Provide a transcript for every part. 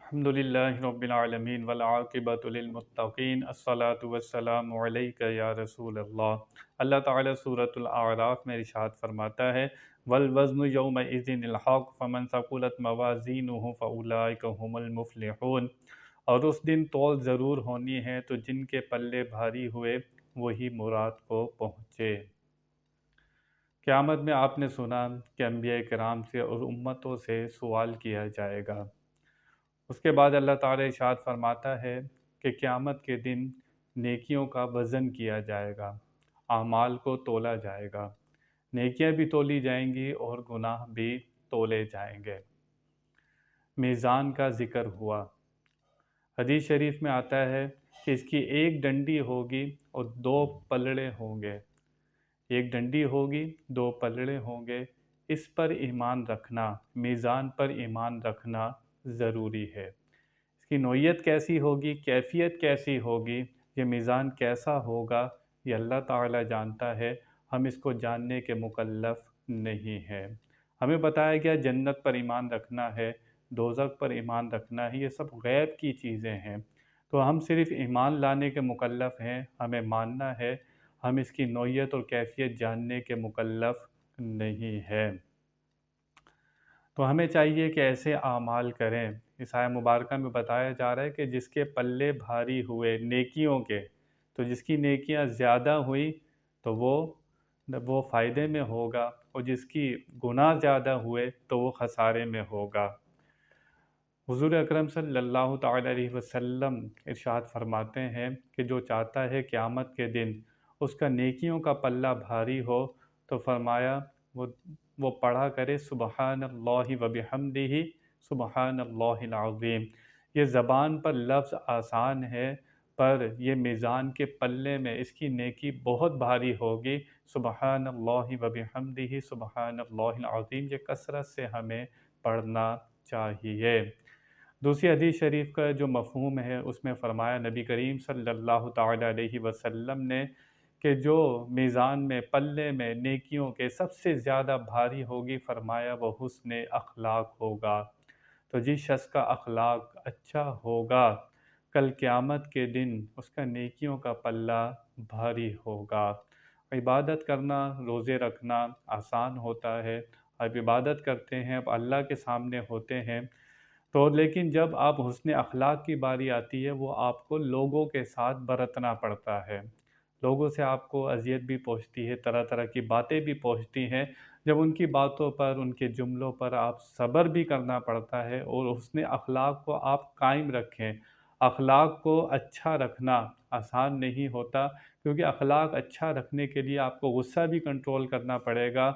الحمدللہ رب العالمین والعاقبۃ للمتقین الصلاۃ والسلام علیک یا رسول اللہ۔ اللہ تعالیٰ سورۃ الاعراف میں ارشاد فرماتا ہے والوزن یومئذ الحق فمن ثقلت موازینہ فاولئک هم المفلحون، اور اس دن تول ضرور ہونی ہے تو جن کے پلے بھاری ہوئے وہی مراد کو پہنچے۔ قیامت میں آپ نے سنا کہ انبیاء کرام سے اور امتوں سے سوال کیا جائے گا۔ اس کے بعد اللہ تعالیٰ ارشاد فرماتا ہے کہ قیامت کے دن نیکیوں کا وزن کیا جائے گا، اعمال کو تولا جائے گا، نیکیاں بھی تولی جائیں گی اور گناہ بھی تولے جائیں گے۔ میزان کا ذکر ہوا۔ حدیث شریف میں آتا ہے کہ اس کی ایک ڈنڈی ہوگی اور دو پلڑے ہوں گے۔ ایک ڈنڈی ہوگی، دو پلڑے ہوں گے۔ اس پر ایمان رکھنا، میزان پر ایمان رکھنا ضروری ہے۔ اس کی نوعیت کیسی ہوگی، کیفیت کیسی ہوگی، یہ میزان کیسا ہوگا، یہ اللہ تعالی جانتا ہے، ہم اس کو جاننے کے مکلف نہیں ہے۔ ہمیں بتایا گیا جنت پر ایمان رکھنا ہے، دوزخ پر ایمان رکھنا ہے، یہ سب غیب کی چیزیں ہیں، تو ہم صرف ایمان لانے کے مکلف ہیں، ہمیں ماننا ہے، ہم اس کی نوعیت اور کیفیت جاننے کے مکلف نہیں ہے۔ تو ہمیں چاہیے کہ ایسے اعمال کریں۔ اس آیہ مبارکہ میں بتایا جا رہا ہے کہ جس کے پلے بھاری ہوئے نیکیوں کے، تو جس کی نیکیاں زیادہ ہوئی تو وہ فائدے میں ہوگا، اور جس کی گناہ زیادہ ہوئے تو وہ خسارے میں ہوگا۔ حضور اکرم صلی اللہ تعالی علیہ وسلم ارشاد فرماتے ہیں کہ جو چاہتا ہے قیامت کے دن اس کا نیکیوں کا پلہ بھاری ہو تو فرمایا وہ پڑھا کرے سبحان اللہ وبحمدہ سبحان اللہ العظیم۔ یہ زبان پر لفظ آسان ہے، پر یہ میزان کے پلے میں اس کی نیکی بہت بھاری ہوگی۔ سبحان اللہ وبحمدہ سبحان اللہ العظیم، یہ کثرت سے ہمیں پڑھنا چاہیے۔ دوسری حدیث شریف کا جو مفہوم ہے اس میں فرمایا نبی کریم صلی اللہ تعالی علیہ وسلم نے کہ جو میزان میں پلے میں نیکیوں کے سب سے زیادہ بھاری ہوگی، فرمایا وہ حسن اخلاق ہوگا۔ تو جس شخص کا اخلاق اچھا ہوگا کل قیامت کے دن اس کا نیکیوں کا پلہ بھاری ہوگا۔ عبادت کرنا، روزے رکھنا آسان ہوتا ہے، اب عبادت کرتے ہیں، اب اللہ کے سامنے ہوتے ہیں، تو لیکن جب آپ حسن اخلاق کی باری آتی ہے وہ آپ کو لوگوں کے ساتھ برتنا پڑتا ہے۔ لوگوں سے آپ کو اذیت بھی پہنچتی ہے، طرح طرح کی باتیں بھی پہنچتی ہیں، جب ان کی باتوں پر، ان کے جملوں پر آپ صبر بھی کرنا پڑتا ہے، اور حسن اخلاق کو آپ قائم رکھیں۔ اخلاق کو اچھا رکھنا آسان نہیں ہوتا، کیونکہ اخلاق اچھا رکھنے کے لیے آپ کو غصہ بھی کنٹرول کرنا پڑے گا،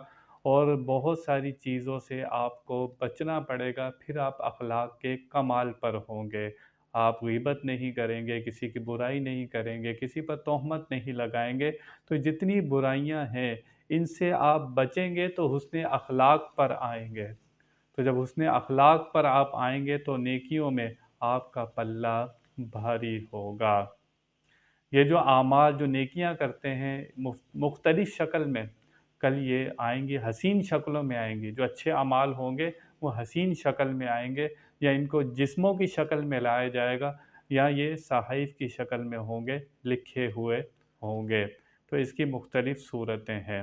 اور بہت ساری چیزوں سے آپ کو بچنا پڑے گا، پھر آپ اخلاق کے کمال پر ہوں گے۔ آپ غیبت نہیں کریں گے، کسی کی برائی نہیں کریں گے، کسی پر تہمت نہیں لگائیں گے، تو جتنی برائیاں ہیں ان سے آپ بچیں گے تو حسن اخلاق پر آئیں گے۔ تو جب حسن اخلاق پر آپ آئیں گے تو نیکیوں میں آپ کا پلہ بھاری ہوگا۔ یہ جو اعمال، جو نیکیاں کرتے ہیں مختلف شکل میں، کل یہ آئیں گی، حسین شکلوں میں آئیں گی۔ جو اچھے اعمال ہوں گے وہ حسین شکل میں آئیں گے، یا ان کو جسموں کی شکل میں لایا جائے گا، یا یہ صحائف کی شکل میں ہوں گے، لکھے ہوئے ہوں گے۔ تو اس کی مختلف صورتیں ہیں۔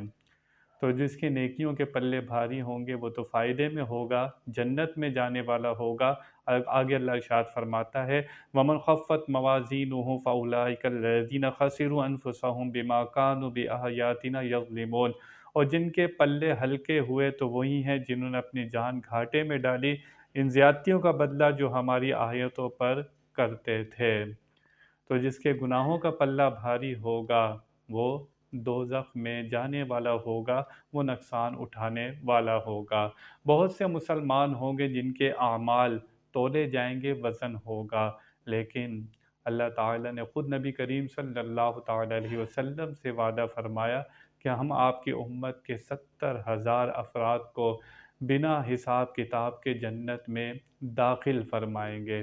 تو جس کے نیکیوں کے پلے بھاری ہوں گے وہ تو فائدے میں ہوگا، جنت میں جانے والا ہوگا۔ آگے اللہ ارشاد فرماتا ہے وَمَنْ خَفَّتْ مَوَازِينُهُ فَأُولَٰئِكَ الَّذِينَ خَسِرُوا أَنفُسَهُمْ بِمَا كَانُوا بِآيَاتِنَا يَظْلِمُونَ، اور جن کے پلے ہلکے ہوئے تو وہی ہیں جنہوں نے اپنی جان گھاٹے میں ڈالی ان زیادتیوں کا بدلہ جو ہماری آیتوں پر کرتے تھے۔ تو جس کے گناہوں کا پلہ بھاری ہوگا وہ دوزخ میں جانے والا ہوگا، وہ نقصان اٹھانے والا ہوگا۔ بہت سے مسلمان ہوں گے جن کے اعمال تولے جائیں گے، وزن ہوگا، لیکن اللہ تعالیٰ نے خود نبی کریم صلی اللہ تعالیٰ علیہ وسلم سے وعدہ فرمایا کہ ہم آپ کی امت کے 70,000 افراد کو بنا حساب کتاب کے جنت میں داخل فرمائیں گے۔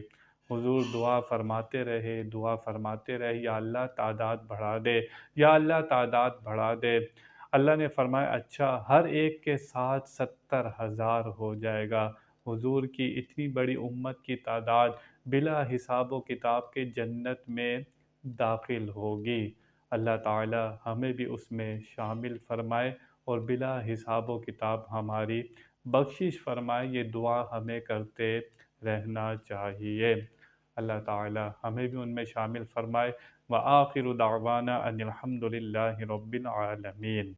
حضور دعا فرماتے رہے یا اللہ تعداد بڑھا دے، یا اللہ تعداد بڑھا دے۔ اللہ نے فرمایا اچھا، ہر ایک کے ساتھ 70,000 ہو جائے گا۔ حضور کی اتنی بڑی امت کی تعداد بلا حساب و کتاب کے جنت میں داخل ہوگی۔ اللہ تعالی ہمیں بھی اس میں شامل فرمائے اور بلا حساب و کتاب ہماری بخشش فرمائے، یہ دعا ہمیں کرتے رہنا چاہیے۔ اللہ تعالی ہمیں بھی ان میں شامل فرمائے۔ وآخر دعوانا ان الحمد للہ رب العالمین۔